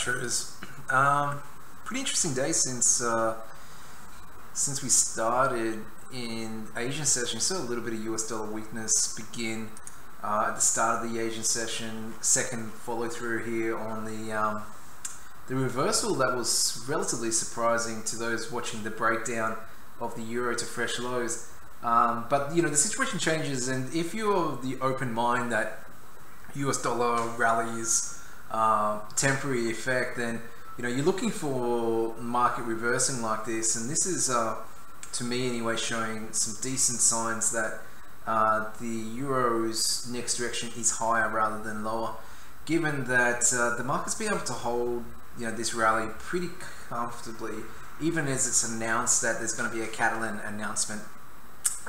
traders. Pretty interesting day since we started in Asian session. Saw a little bit of US dollar weakness begin at the start of the Asian session. Second follow through here on the reversal that was relatively surprising to those watching the breakdown of the euro to fresh lows. But you know, the situation changes, and if you're the open mind that US dollar rally is temporary effect, then you know you're looking for market reversing like this, and this is to me anyway showing some decent signs that the euro's next direction is higher rather than lower, given that the market's been able to hold this rally pretty comfortably, even as it's announced that there's going to be a Catalan announcement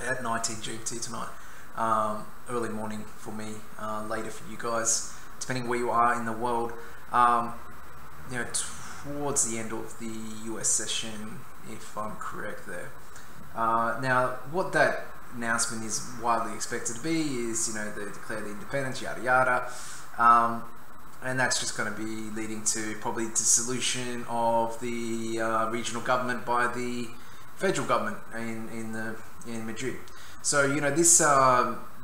at 19 GMT tonight, early morning for me, later for you guys, depending where you are in the world. Towards the end of the US session, if I'm correct there. Now, what that announcement is widely expected to be is, they declare the independence, yada yada, and that's just going to be leading to probably dissolution of the regional government by the federal government in Madrid. So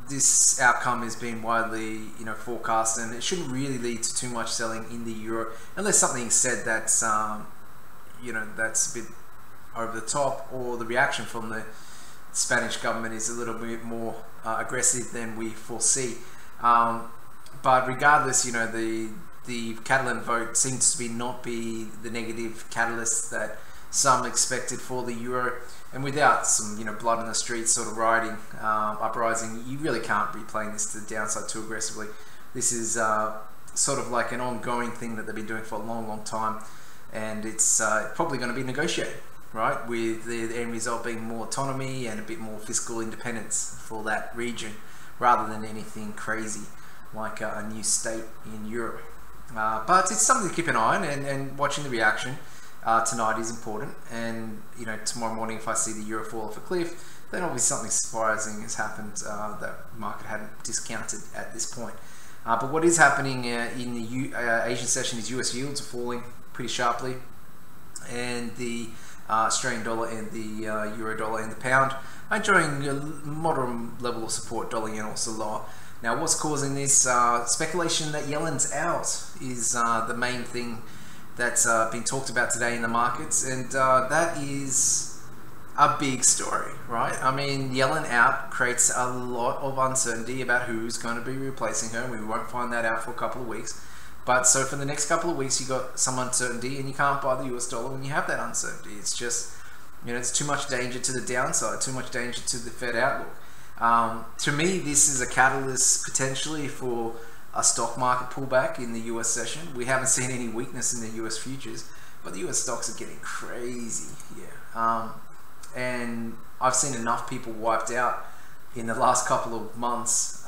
this outcome has been widely forecast, and it shouldn't really lead to too much selling in the euro unless something said that's that's a bit over the top, or the reaction from the Spanish government is a little bit more aggressive than we foresee. But regardless, the Catalan vote seems to not be the negative catalyst that some expected for the euro, and without some blood in the streets sort of rioting, uprising, you really can't be playing this to the downside too aggressively. This is sort of like an ongoing thing that they've been doing for a long time, and it's probably going to be negotiated, right, with the end result being more autonomy and a bit more fiscal independence for that region, rather than anything crazy like a new state in Europe. But it's something to keep an eye on, and watching the reaction tonight is important. And tomorrow morning, if I see the euro fall off a cliff, then obviously something surprising has happened that the market hadn't discounted at this point. But what is happening in the Asian session is US yields are falling pretty sharply, and the Australian dollar and the euro dollar and the pound are enjoying a moderate level of support. Dollar yen also lower. Now, what's causing this? Speculation that Yellen's out is the main thing that's been talked about today in the markets, and that is a big story, right? I mean, Yellen out creates a lot of uncertainty about who's going to be replacing her. We won't find that out for a couple of weeks. But so for the next couple of weeks, you got some uncertainty, and you can't buy the US dollar when you have that uncertainty. It's just, it's too much danger to the downside, too much danger to the Fed outlook. To me, this is a catalyst potentially for a stock market pullback in the US session. We haven't seen any weakness in the US futures, but the US stocks are getting crazy here. And I've seen enough people wiped out in the last couple of months.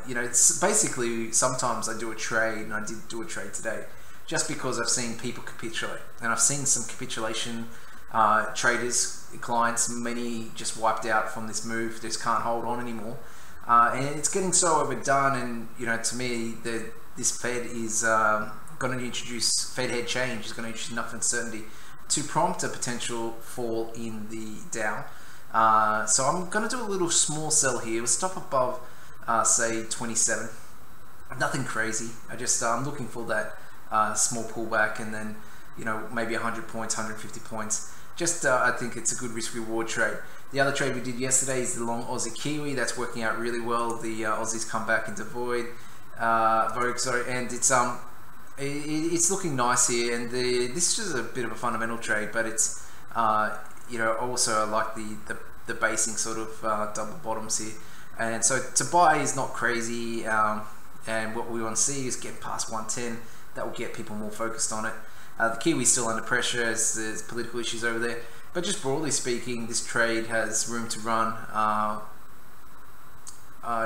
It's basically, sometimes I do a trade, and I did do a trade today, just because I've seen people capitulate, and I've seen some capitulation. Traders, clients, many just wiped out from this move. They just can't hold on anymore, and it's getting so overdone. And to me, this Fed is going to introduce Fed head change. Is going to introduce enough uncertainty to prompt a potential fall in the Dow. So I'm going to do a little small sell here. We'll stop above, say 27. Nothing crazy. I'm looking for that small pullback, and then maybe 100 points, 150 points. I think it's a good risk-reward trade. The other trade we did yesterday is the long Aussie Kiwi. That's working out really well. The Aussies come back into vogue, and it's looking nice here. And this is a bit of a fundamental trade, but it's also I like the basing sort of double bottoms here. And so to buy is not crazy. And what we want to see is get past 110. That will get people more focused on it. The Kiwi's still under pressure as there's political issues over there, but just broadly speaking, this trade has room to run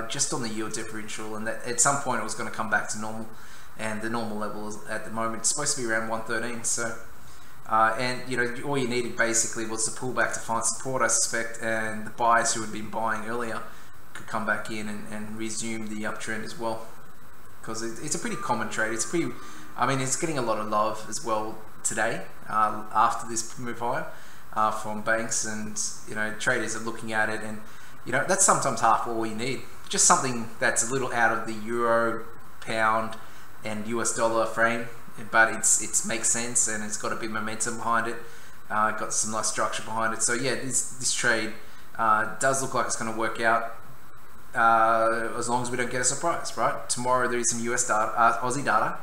just on the yield differential, and that at some point it was going to come back to normal, and the normal level is, at the moment, it's supposed to be around 113. So and all you needed basically was the pullback to find support, I suspect, and the buyers who had been buying earlier could come back in and resume the uptrend as well, because it's a pretty common trade. It's a pretty I mean, it's getting a lot of love as well today after this move higher from banks, and traders are looking at it, and that's sometimes half all you need. Just something that's a little out of the euro, pound, and US dollar frame, but it makes sense, and it's got a bit of momentum behind it. Got some nice structure behind it. So yeah, this trade does look like it's going to work out as long as we don't get a surprise, right? Tomorrow there is some US data, Aussie data,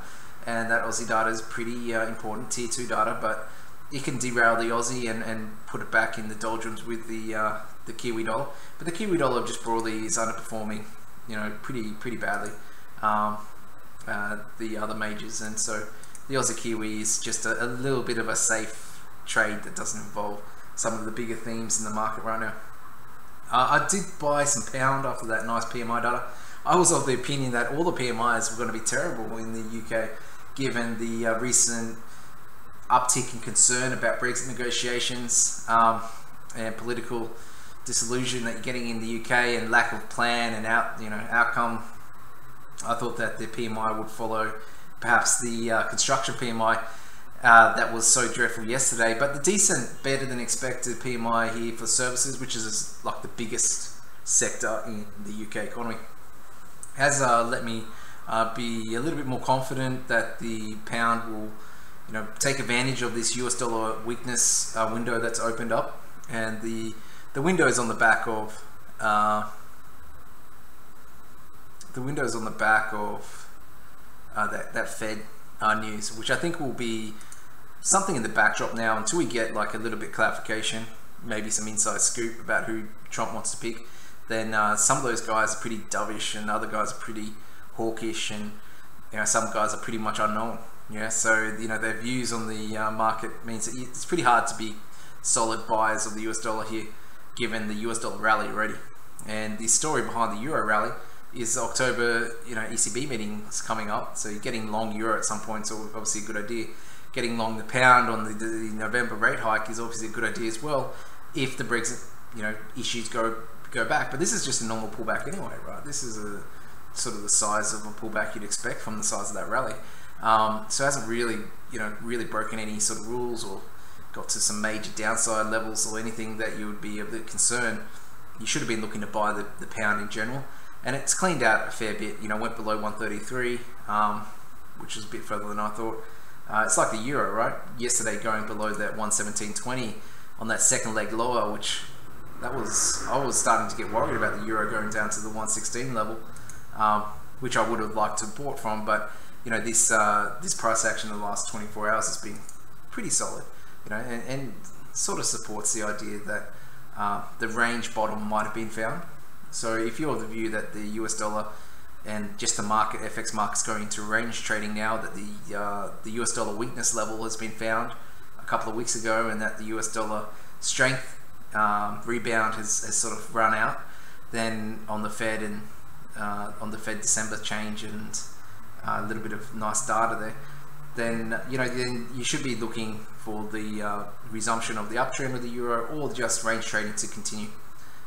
and that Aussie data is pretty important, tier 2 data, but it can derail the Aussie and put it back in the doldrums with the Kiwi dollar. But the Kiwi dollar just broadly is underperforming, pretty badly the other majors, and so the Aussie Kiwi is just a little bit of a safe trade that doesn't involve some of the bigger themes in the market right now. I did buy some pound after that nice PMI data. I was of the opinion that all the PMIs were going to be terrible in the UK, given the recent uptick in concern about Brexit negotiations and political disillusion that you're getting in the UK, and lack of plan and outcome. I thought that the PMI would follow perhaps the construction PMI that was so dreadful yesterday, but the decent, better than expected PMI here for services, which is like the biggest sector in the UK economy, has let me be a little bit more confident that the pound will take advantage of this US dollar weakness window that's opened up, and the window is on the back of that Fed news, which I think will be something in the backdrop now until we get like a little bit clarification, maybe some inside scoop about who Trump wants to pick. Then some of those guys are pretty dovish, and other guys are pretty hawkish, and some guys are pretty much unknown. So their views on the market means that it's pretty hard to be solid buyers of the US dollar here, given the US dollar rally already. And the story behind the euro rally is October, ECB meeting is coming up, so you're getting long euro at some point, so obviously a good idea. Getting long the pound on the November rate hike is obviously a good idea as well, if the Brexit issues go back. But this is just a normal pullback anyway, right? This is a sort of the size of a pullback you'd expect from the size of that rally. So it hasn't really really broken any sort of rules or got to some major downside levels or anything that you would be a bit concerned. You should have been looking to buy the pound in general, and it's cleaned out a fair bit. Went below 133, which was a bit further than I thought. It's like the euro, right? Yesterday going below that 117.20 on that second leg lower, which I was starting to get worried about the euro going down to the 116 level, which I would have liked to have bought from. But this price action in the last 24 hours has been pretty solid, and sort of supports the idea that the range bottom might have been found. So if you're of the view that the US dollar and just the market, FX market's going into range trading now, that the US dollar weakness level has been found a couple of weeks ago, and that the US dollar strength rebound has sort of run out, then on the Fed and on the Fed December change and a little bit of nice data there, then then you should be looking for the resumption of the uptrend of the euro, or just range trading to continue.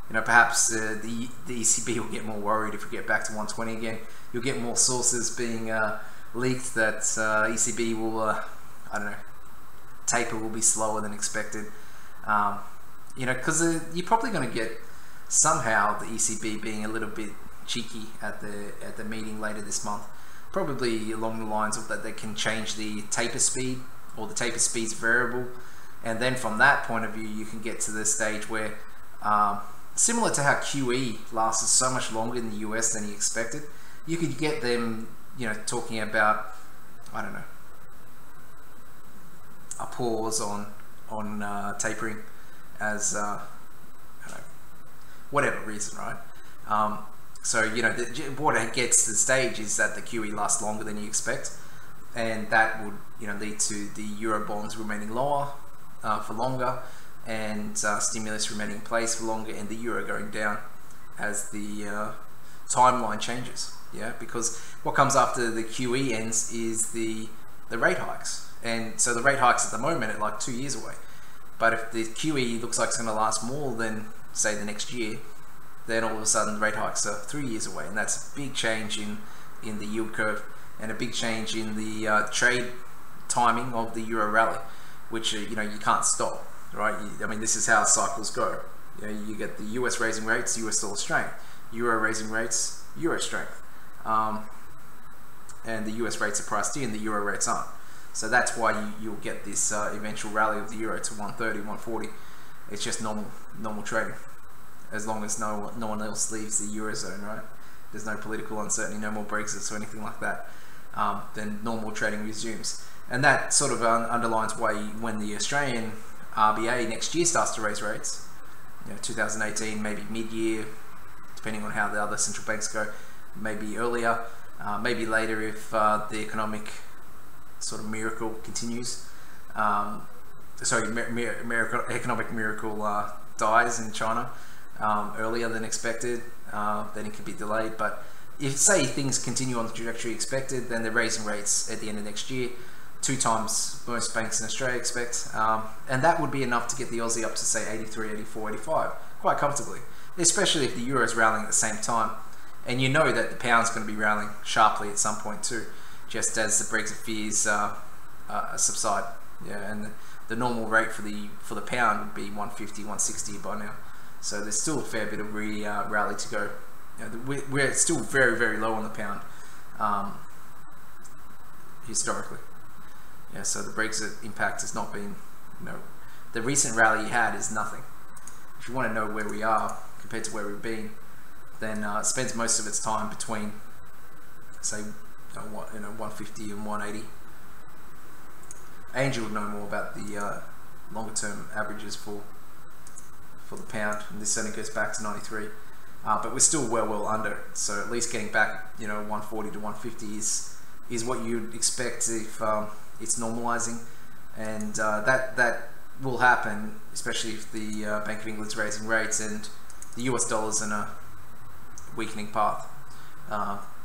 Perhaps the ECB will get more worried if we get back to 120 again. You'll get more sources being leaked that ECB will, I don't know, taper will be slower than expected. Because you're probably going to get somehow the ECB being a little bit cheeky at the meeting later this month. Probably along the lines of that they can change the taper speed, or the taper speed's variable, and then from that point of view you can get to the stage where similar to how QE lasted so much longer in the US than he expected, you could get them, talking about, I don't know, a pause on tapering as, I don't know, whatever reason, right? So, what it gets to the stage is that the QE lasts longer than you expect, and that would, lead to the euro bonds remaining lower for longer, and stimulus remaining in place for longer, and the euro going down as the timeline changes. Because what comes after the QE ends is the rate hikes, and so the rate hikes at the moment are like 2 years away. But if the QE looks like it's going to last more than, say, the next year, then all of a sudden the rate hikes are 3 years away, and that's a big change in the yield curve. and a big change in the trade timing of the euro rally, which you can't stop, right? I mean, this is how cycles go. You get the US raising rates, US dollar strength, euro raising rates, euro strength, and the US rates are priced in, the euro rates aren't. So that's why you'll get this eventual rally of the euro to 130, 140. It's just normal trading, as long as no one else leaves the eurozone, right? There's no political uncertainty, no more Brexits or anything like that. Then normal trading resumes, and that sort of underlines why when the Australian RBA next year starts to raise rates, 2018, maybe mid-year, depending on how the other central banks go, maybe earlier, maybe later if the economic sort of miracle continues. Economic miracle dies in China earlier than expected, then it could be delayed. But if, say, things continue on the trajectory expected, then they're raising rates at the end of next year, 2 times most banks in Australia expect, and that would be enough to get the Aussie up to, say, 83, 84, 85, quite comfortably, especially if the euro is rallying at the same time. And you know that the pound's going to be rallying sharply at some point too, just as the Brexit fears subside. And the normal rate for the pound would be 150, 160 by now. So there's still a fair bit of rally to go. We're still very, very low on the pound historically. So the Brexit impact has not been, the recent rally you had is nothing. If you want to know where we are compared to where we've been, then it spends most of its time between, say, 150 and 180. Angel would know more about the longer term averages for the pound, and this only goes back to 93. But we're still well under, so at least getting back 140 to 150 is what you'd expect if it's normalizing, and that will happen, especially if the Bank of England's raising rates and the US dollar's in a weakening path.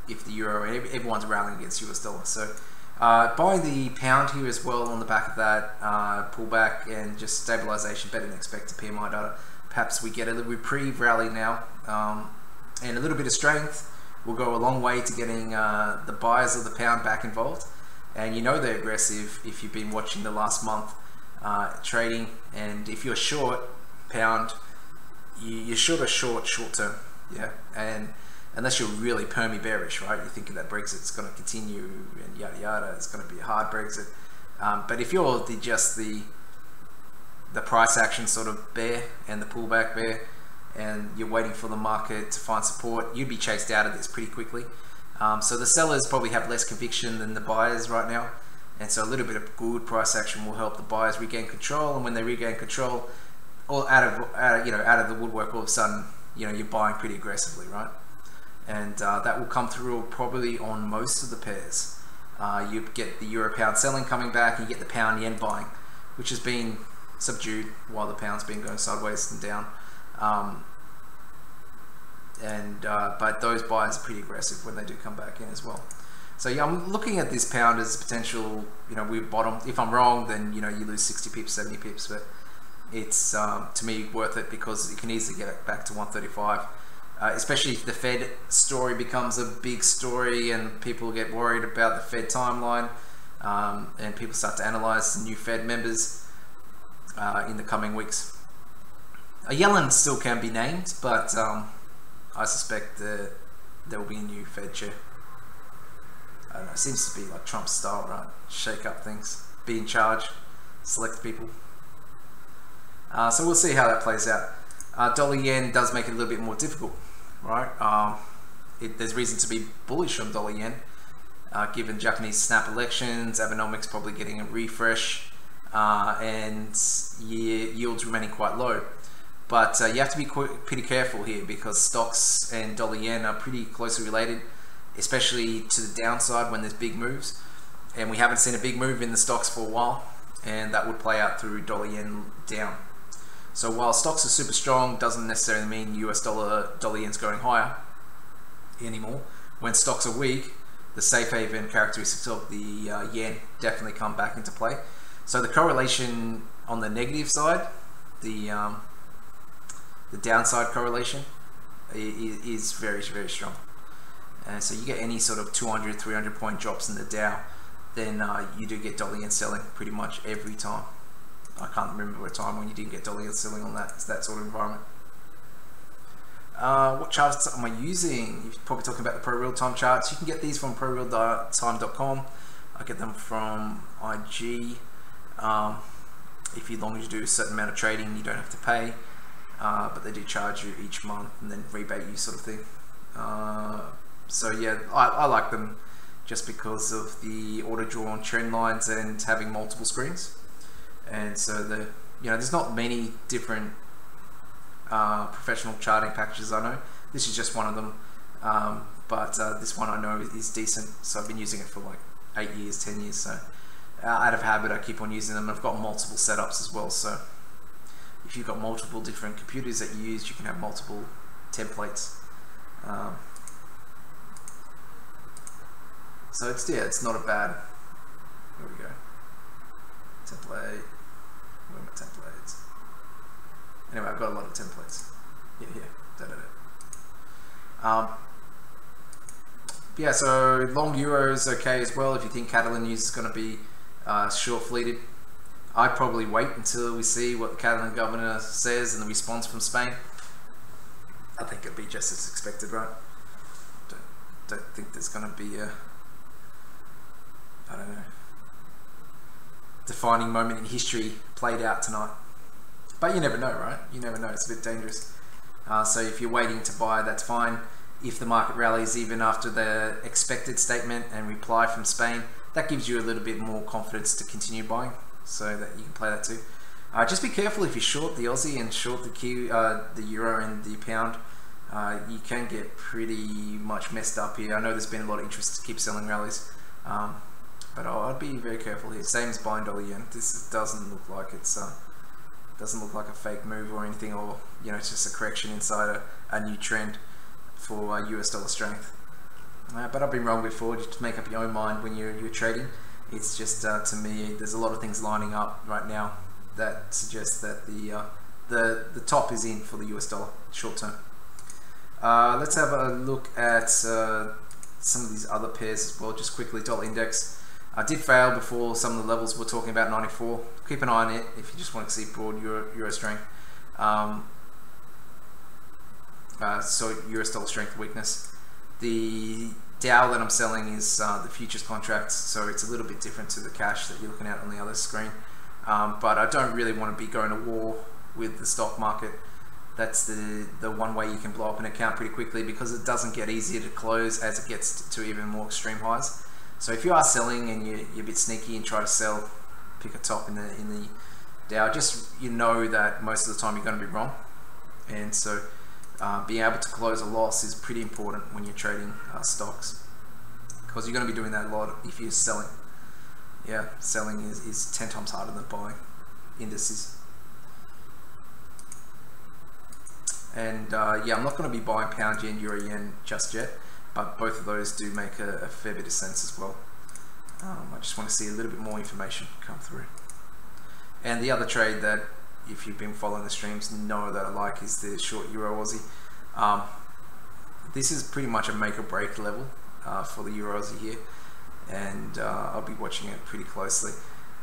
If the euro, everyone's rallying against US dollar, so buying the pound here as well on the back of that pullback and just stabilization, better than expected PMI data. Perhaps we get a little reprieve rally now, and a little bit of strength will go a long way to getting the buyers of the pound back involved. And they're aggressive if you've been watching the last month trading, and if you're short pound, you're short term, and unless you're really permy bearish, right? You're thinking that Brexit's going to continue and yada yada, it's going to be a hard Brexit. But if you're just the price action sort of bear and the pullback bear, and you're waiting for the market to find support, you'd be chased out of this pretty quickly. So the sellers probably have less conviction than the buyers right now, and so a little bit of good price action will help the buyers regain control. And when they regain control, all out of the woodwork, all of a sudden, you're buying pretty aggressively, right? And that will come through probably on most of the pairs. You get the euro pound selling coming back, and you get the pound yen buying, which has been subdued while the pound's been going sideways and down. But those buyers are pretty aggressive when they do come back in as well. So I'm looking at this pound as potential, we've bottomed. If I'm wrong, then you lose 60 pips, 70 pips, but it's to me worth it because you can easily get it back to 135, especially if the Fed story becomes a big story and people get worried about the Fed timeline, and people start to analyze the new Fed members in the coming weeks. Yellen still can be named, but I suspect that there will be a new Fed chair. I don't know, it seems to be like Trump's style, right? Shake up things, be in charge, select people. So we'll see how that plays out. Dollar yen does make it a little bit more difficult, right? There's reason to be bullish on dollar yen, given Japanese snap elections, Abenomics probably getting a refresh, and yields remaining quite low. But you have to be pretty careful here because stocks and dollar yen are pretty closely related, especially to the downside when there's big moves. And we haven't seen a big move in the stocks for a while, and that would play out through dollar yen down. So while stocks are super strong, doesn't necessarily mean US dollar yen's going higher anymore. When stocks are weak, the safe haven characteristics of the yen definitely come back into play. So the correlation on the negative side, the downside correlation is very, very strong. So you get any sort of 200, 300 point drops in the Dow, then you do get dollar yen selling pretty much every time. I can't remember a time when you didn't get dollar yen selling on that sort of environment. What charts am I using? You're probably talking about the pro real-time charts. You can get these from prorealtime.com. I get them from IG. If you long as you do a certain amount of trading, you don't have to pay, but they do charge you each month and then rebate you, sort of thing. So yeah, I like them just because of the auto-drawn trend lines and having multiple screens. And so there's not many different professional charting packages I know. This is just one of them, but this one I know is decent, so I've been using it for like 8 years, 10 years, so out of habit I keep on using them. I've got multiple setups as well, so if you've got multiple different computers that you use, you can have multiple templates. So it's not a bad, here we go, template, where are my templates? Anyway, I've got a lot of templates. Yeah, so long euro is okay as well if you think Catalan news is going to be short-fleeted. I'd probably wait until we see what the Catalan governor says and the response from Spain. I think it'd be just as expected, right? Don't think there's going to be a, I don't know, defining moment in history played out tonight. But you never know, right? You never know. It's a bit dangerous. So if you're waiting to buy, that's fine. If the market rallies even after the expected statement and reply from Spain, that gives you a little bit more confidence to continue buying, so that you can play that too. Just be careful if you short the Aussie and short the euro and the pound. You can get pretty much messed up here. I know there's been a lot of interest to keep selling rallies, but I'd be very careful here. Same as buying dollar yen. This doesn't look like it's doesn't look like a fake move or anything, or it's just a correction inside a new trend for US dollar strength. But I've been wrong before. Just make up your own mind when you're trading. It's just to me, there's a lot of things lining up right now that suggest that the top is in for the US dollar short term. Let's have a look at some of these other pairs as well. Just quickly, dollar index. I did fail before some of the levels we're talking about, 94. Keep an eye on it if you just want to see broad euro strength. So US dollar strength weakness. The Dow that I'm selling is the futures contracts, so it's a little bit different to the cash that you're looking at on the other screen. But I don't really want to be going to war with the stock market. That's the one way you can blow up an account pretty quickly, because it doesn't get easier to close as it gets to even more extreme highs. So if you are selling and you're a bit sneaky and try to sell, pick a top in the Dow, just know that most of the time you're going to be wrong. And so being able to close a loss is pretty important when you're trading stocks, because you're going to be doing that a lot if you're selling. Yeah, selling is 10 times harder than buying indices. And yeah, I'm not going to be buying pound yen, euro yen just yet, but both of those do make a fair bit of sense as well. I just want to see a little bit more information come through. And the other trade that, if you've been following the streams, know that I like is the short euro Aussie. This is pretty much a make or break level for the euro Aussie here, and I'll be watching it pretty closely.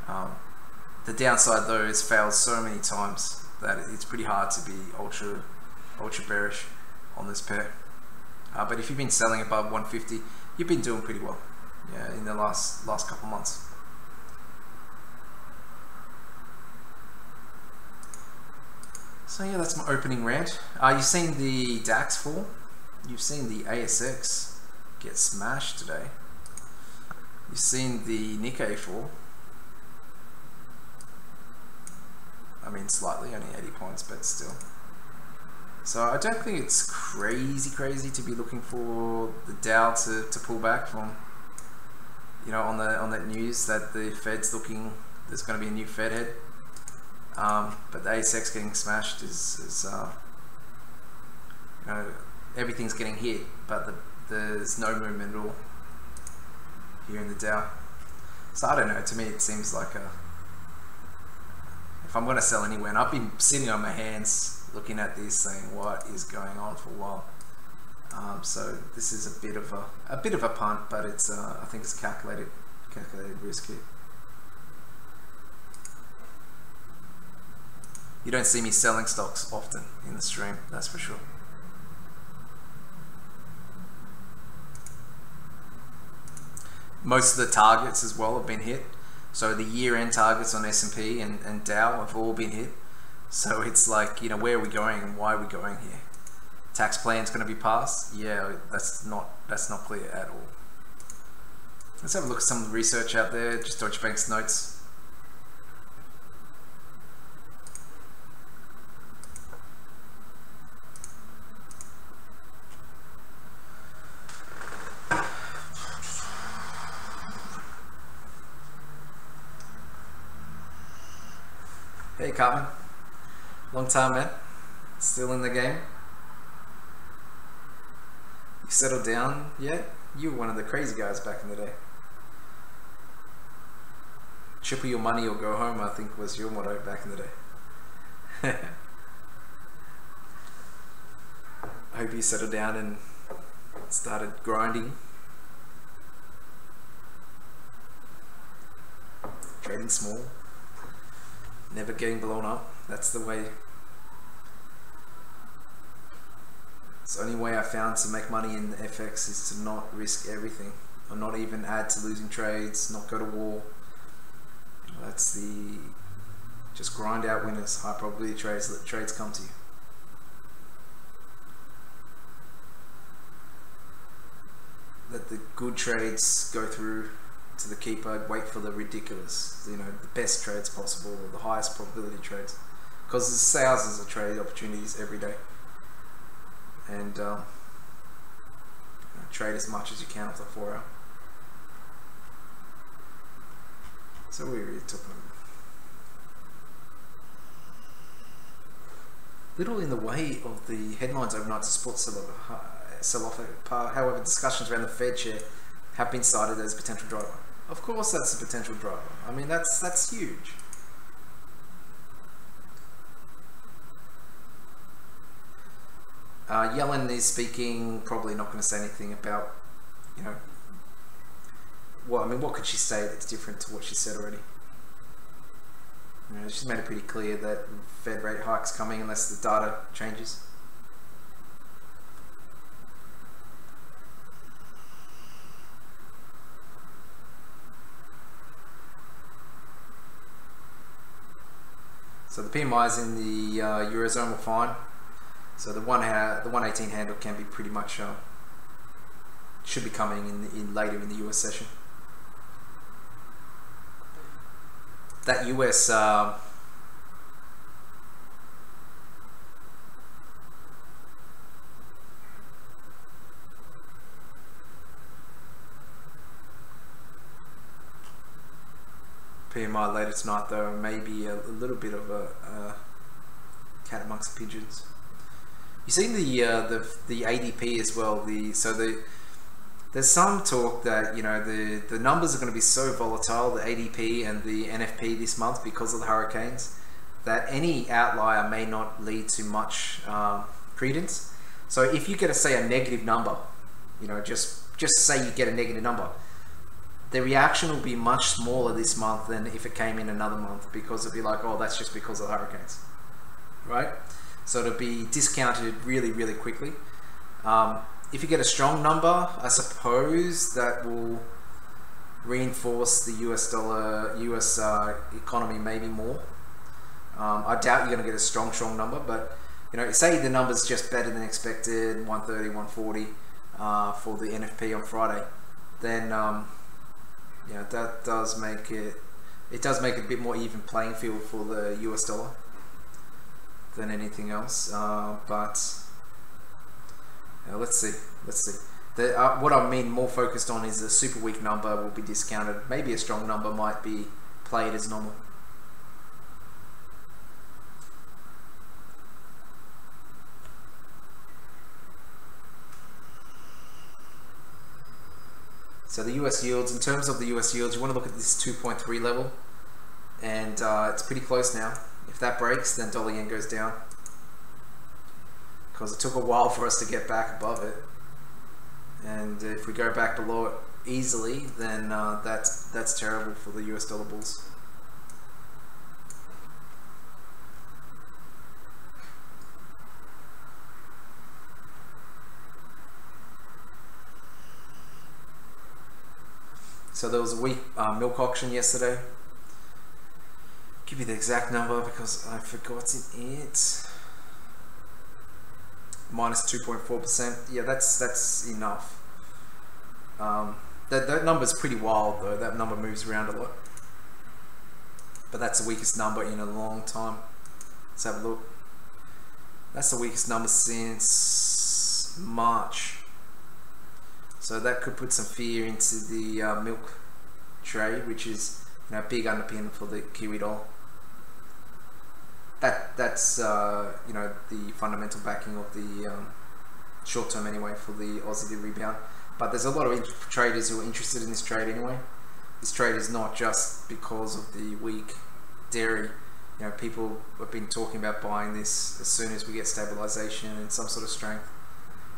The downside though is failed so many times that it's pretty hard to be ultra bearish on this pair. But if you've been selling above 150, you've been doing pretty well, yeah, in the last couple months. So yeah, that's my opening rant. You've seen the DAX fall. You've seen the ASX get smashed today. You've seen the Nikkei fall. I mean, slightly, only 80 points, but still. So I don't think it's crazy to be looking for the Dow to pull back from, on that news that the Fed's looking, there's going to be a new Fed head. But the ASX getting smashed is everything's getting hit, but there's no movement at all here in the Dow. So I don't know, to me it seems like if I'm going to sell anywhere, and I've been sitting on my hands looking at this saying what is going on for a while. So this is a bit of a punt, but it's I think it's calculated risk here. You don't see me selling stocks often in the stream, that's for sure. Most of the targets as well have been hit. So the year-end targets on S&P and Dow have all been hit. So it's like, you know, where are we going and why are we going here? Tax plan's going to be passed? Yeah, that's not clear at all. Let's have a look at some of the research out there. Just Deutsche Bank's notes. Hey Cartman, long time man, still in the game? You settled down yet? You were one of the crazy guys back in the day. Triple your money or go home, I think was your motto back in the day. I hope you settled down and started grinding. Trading small. Never getting blown up. That's the way. It's the only way I found to make money in FX is to not risk everything, or not even add to losing trades, not go to war. That's the just grind out winners, high probability trades. Let trades come to you. Let the good trades go through to the keeper, wait for the ridiculous, you know, the best trades possible, or the highest probability trades, because there's thousands of trade opportunities every day, and you know, trade as much as you can off the 4 hour. So we're really talking little in the way of the headlines overnight to support sell-off at par. However, discussions around the Fed chair have been cited as a potential driver. Of course that's a potential driver. I mean, that's huge. Yellen is speaking, probably not going to say anything about, you know, well, I mean, what could she say that's different to what she said already? You know, she's made it pretty clear that Fed rate hikes coming unless the data changes. So the PMIs in the Eurozone were fine. So the 118 handle can be pretty much, should be coming in later in the US session. That US PMI later tonight though may be a little bit of a cat amongst the pigeons. You see the ADP as well. There's some talk that, you know, the numbers are going to be so volatile, the ADP and the NFP this month, because of the hurricanes, that any outlier may not lead to much credence. So if you get say a negative number, you know, just say you get a negative number, the reaction will be much smaller this month than if it came in another month, because it'll be like, oh, that's just because of the hurricanes, right? So it'll be discounted really, really quickly. If you get a strong number, I suppose that will reinforce the US economy maybe more. I doubt you're going to get a strong number, but, you know, say the number's just better than expected, 130, 140 for the NFP on Friday, then you know, that does make it make it a bit more even playing field for the US dollar than anything else. But you know, let's see. What I mean more focused on is a super weak number will be discounted. Maybe a strong number might be played as normal. So the US yields, in terms of the US yields, you want to look at this 2.3 level, and it's pretty close now. If that breaks, then dollar yen goes down, because it took a while for us to get back above it. and if we go back below it easily, then that's terrible for the US dollar bulls. So there was a weak milk auction yesterday. Give you the exact number because I forgot it. Minus 2.4%. Yeah, that's enough. That number's pretty wild though. That number moves around a lot. But that's the weakest number in a long time. Let's have a look. That's the weakest number since March. So that could put some fear into the milk trade, which is, you know, a big underpin for the Kiwi dollar. That's you know, the fundamental backing of the short term anyway for the Aussie to rebound. But there's a lot of traders who are interested in this trade anyway. This trade is not just because of the weak dairy. You know, people have been talking about buying this as soon as we get stabilization and some sort of strength.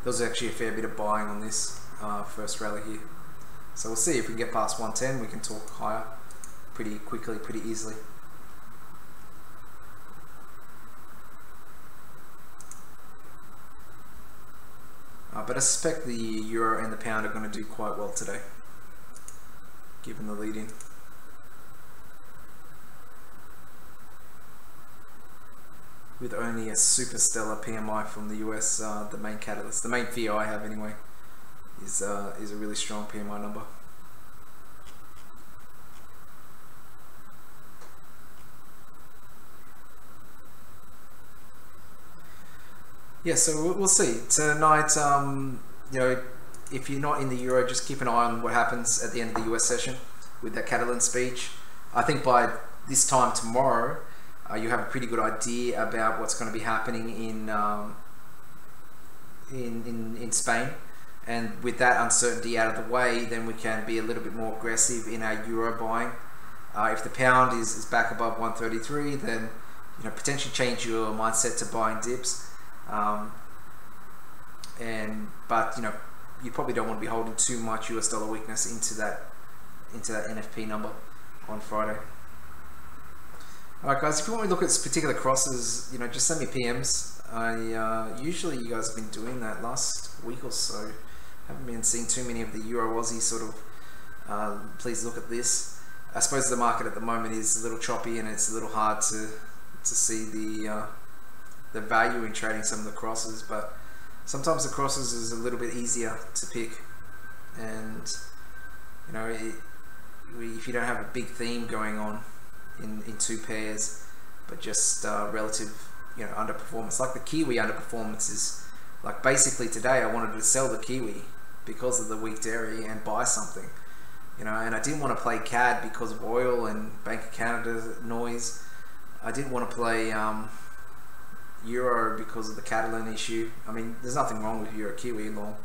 There was actually a fair bit of buying on this first rally here. So we'll see if we can get past 110. We can talk higher pretty quickly, pretty easily. But I suspect the euro and the pound are going to do quite well today, given the lead in. With only a super stellar PMI from the US, the main catalyst, the main fear I have anyway, is a really strong PMI number. Yeah, so we'll see tonight. You know, if you're not in the euro, just keep an eye on what happens at the end of the US session with that Catalan speech. I think by this time tomorrow, you have a pretty good idea about what's going to be happening in Spain, and with that uncertainty out of the way, then we can be a little bit more aggressive in our euro buying. If the pound is back above 133, then, you know, potentially change your mindset to buying dips. But you know, you probably don't want to be holding too much US dollar weakness into that NFP number on Friday. Alright guys, if you want me to look at particular crosses, you know, just send me PMs. Usually you guys have been doing that last week or so. Haven't been seeing too many of the Euro Aussie sort of, please look at this. I suppose the market at the moment is a little choppy and it's a little hard to see the value in trading some of the crosses, but sometimes the crosses is a little bit easier to pick. And you know, if you don't have a big theme going on in two pairs, but just relative, you know, underperformance, like the Kiwi underperformance is like basically today I wanted to sell the Kiwi because of the weak dairy and buy something, you know, and I didn't want to play CAD because of oil and Bank of Canada noise. I didn't want to play Euro because of the Catalan issue. I mean, there's nothing wrong with Euro Kiwi long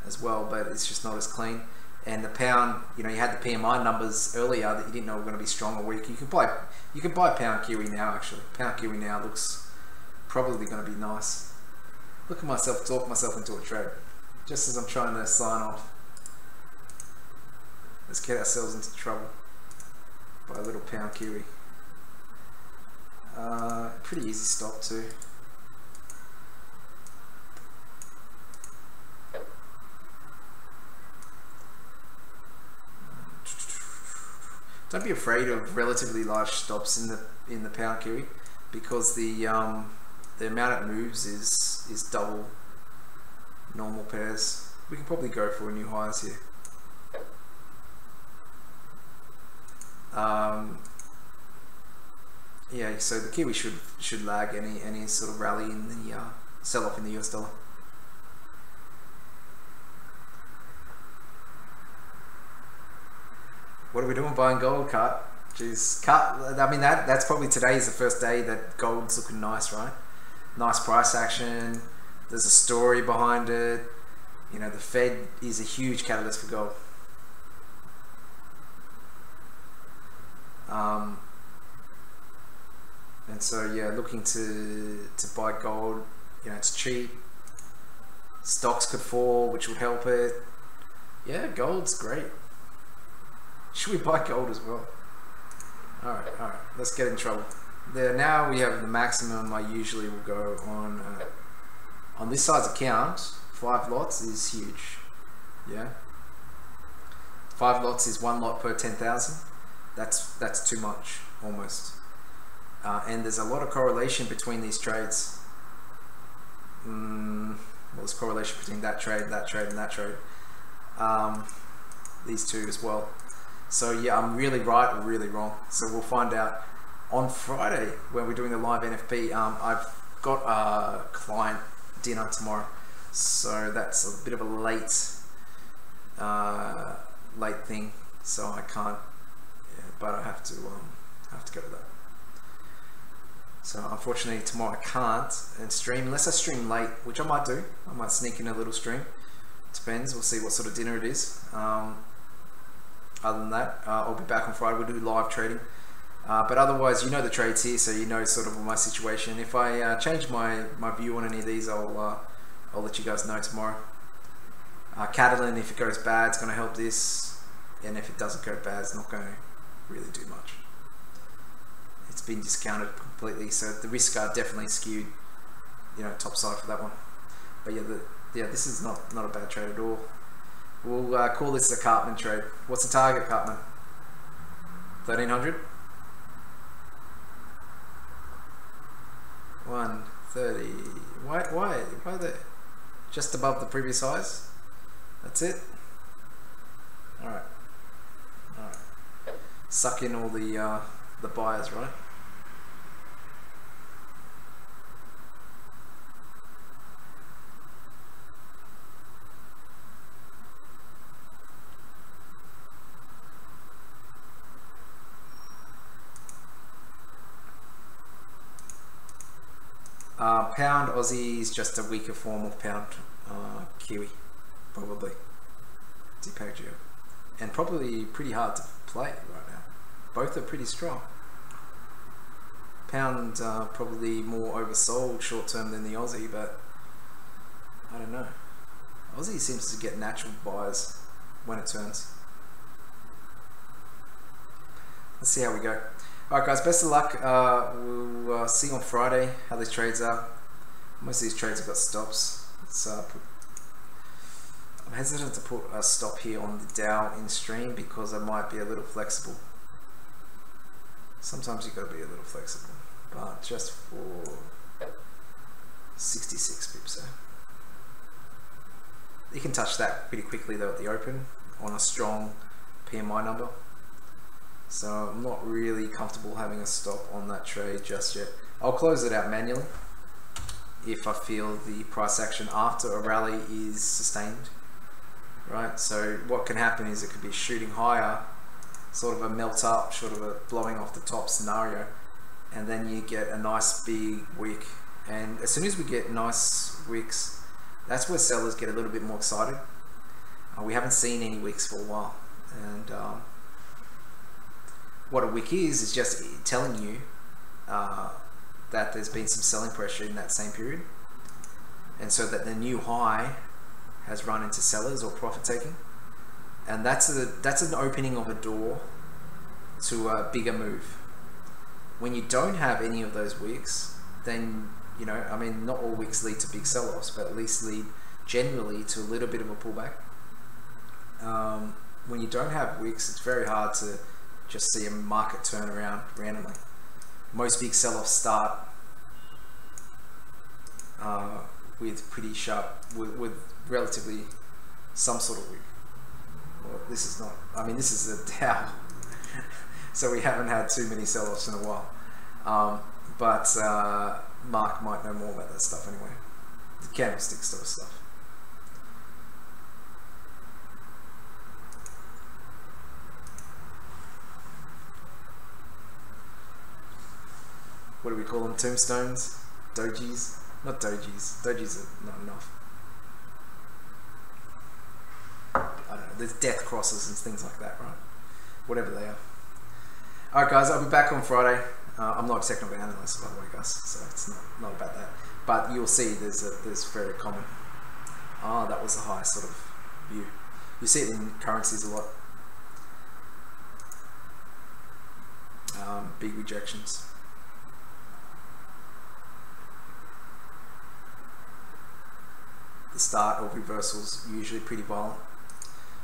as well, but it's just not as clean. And the pound, you know, you had the PMI numbers earlier that you didn't know were going to be strong or weak. You can buy pound Kiwi now. Actually, pound Kiwi now looks probably going to be nice. Look at myself, talk myself into a trade just as I'm trying to sign off. Let's get ourselves into trouble by a little pound Kiwi. Pretty easy stop too. Don't be afraid of relatively large stops in the pound Kiwi, because the amount it moves is double normal pairs. We can probably go for a new highs here. Yeah, so the Kiwi should lag any sort of rally in the sell off in the US dollar. What are we doing buying gold, Cut? Jeez, Cut. I mean, that's probably today is the first day that gold's looking nice, right? Nice price action. There's a story behind it. You know, the Fed is a huge catalyst for gold. And so yeah, looking to buy gold. You know, it's cheap. Stocks could fall, which would help it. Yeah, gold's great. Should we buy gold as well? Alright, let's get in trouble. There, now we have the maximum. I usually will go on this side's account. 5 lots is huge. Yeah, 5 lots is 1 lot per 10,000. That's too much almost. And there's a lot of correlation between these trades. Well, there's correlation between that trade, and that trade. These two as well. So yeah, I'm really right or really wrong. So we'll find out on Friday when we're doing the live NFP. I've got a client dinner tomorrow, so that's a bit of a late thing. So I can't, but I have to go to that. So unfortunately tomorrow I can't and stream unless I stream late, which I might do. I might sneak in a little stream. Depends. We'll see what sort of dinner it is. Other than that, I'll be back on Friday. We'll do live trading. But otherwise, you know the trades here, so you know sort of my situation. If I change my view on any of these, I'll let you guys know tomorrow. Catalan, if it goes bad, it's going to help this, and if it doesn't go bad, it's not going to really do much. It's been discounted completely, so the risks are definitely skewed, top side for that one. But yeah, this is not a bad trade at all. We'll call this a Cartman trade. What's the target, Cartman? 1300? 130. Why there? Just above the previous highs? That's it? Alright. Suck in all the buyers, right? Pound Aussie is just a weaker form of pound Kiwi, probably. Deepak Geo. And probably pretty hard to play right now. Both are pretty strong. Pound probably more oversold short term than the Aussie, but I don't know. Aussie seems to get natural buys when it turns. Let's see how we go. Alright guys, best of luck. We'll see you on Friday how these trades are. Most of these trades have got stops. I'm hesitant to put a stop here on the Dow in stream because I might be a little flexible. Sometimes you've got to be a little flexible, but just for 66 pips. So you can touch that pretty quickly though at the open on a strong PMI number. So I'm not really comfortable having a stop on that trade just yet. I'll close it out manually if I feel the price action after a rally is sustained, right? So what can happen is it could be shooting higher, sort of a melt up, sort of a blowing off the top scenario, and then you get a nice big wick. And as soon as we get nice wicks, that's where sellers get a little bit more excited. We haven't seen any wicks for a while, and what a wick is just telling you that there's been some selling pressure in that same period, and so that the new high has run into sellers or profit taking, and that's an opening of a door to a bigger move. When you don't have any of those wicks, then I mean, not all wicks lead to big sell-offs, but at least lead generally to a little bit of a pullback. When you don't have wicks, it's very hard to just see a market turn around randomly. Most big sell-offs start with pretty sharp, with relatively some sort of wick. Well, this is not, I mean, this is a Dow, so we haven't had too many sell-offs in a while. But Mark might know more about that stuff anyway. The candlestick sort of stuff. What do we call them? Tombstones? Dojis? Not dojis. Dojis are not enough. I don't know. There's death crosses and things like that, right? Whatever they are. Alright guys, I'll be back on Friday. I'm not a technical analyst, by the way, guys, so it's not about that. But you'll see there's very common. That was a high sort of view. You see it in currencies a lot. Big rejections. The start of reversals usually pretty violent,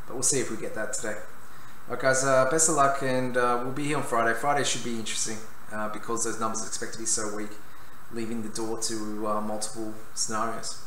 but we'll see if we get that today. Alright guys, best of luck, and we'll be here on Friday. Friday should be interesting because those numbers are expected to be so weak, leaving the door to multiple scenarios.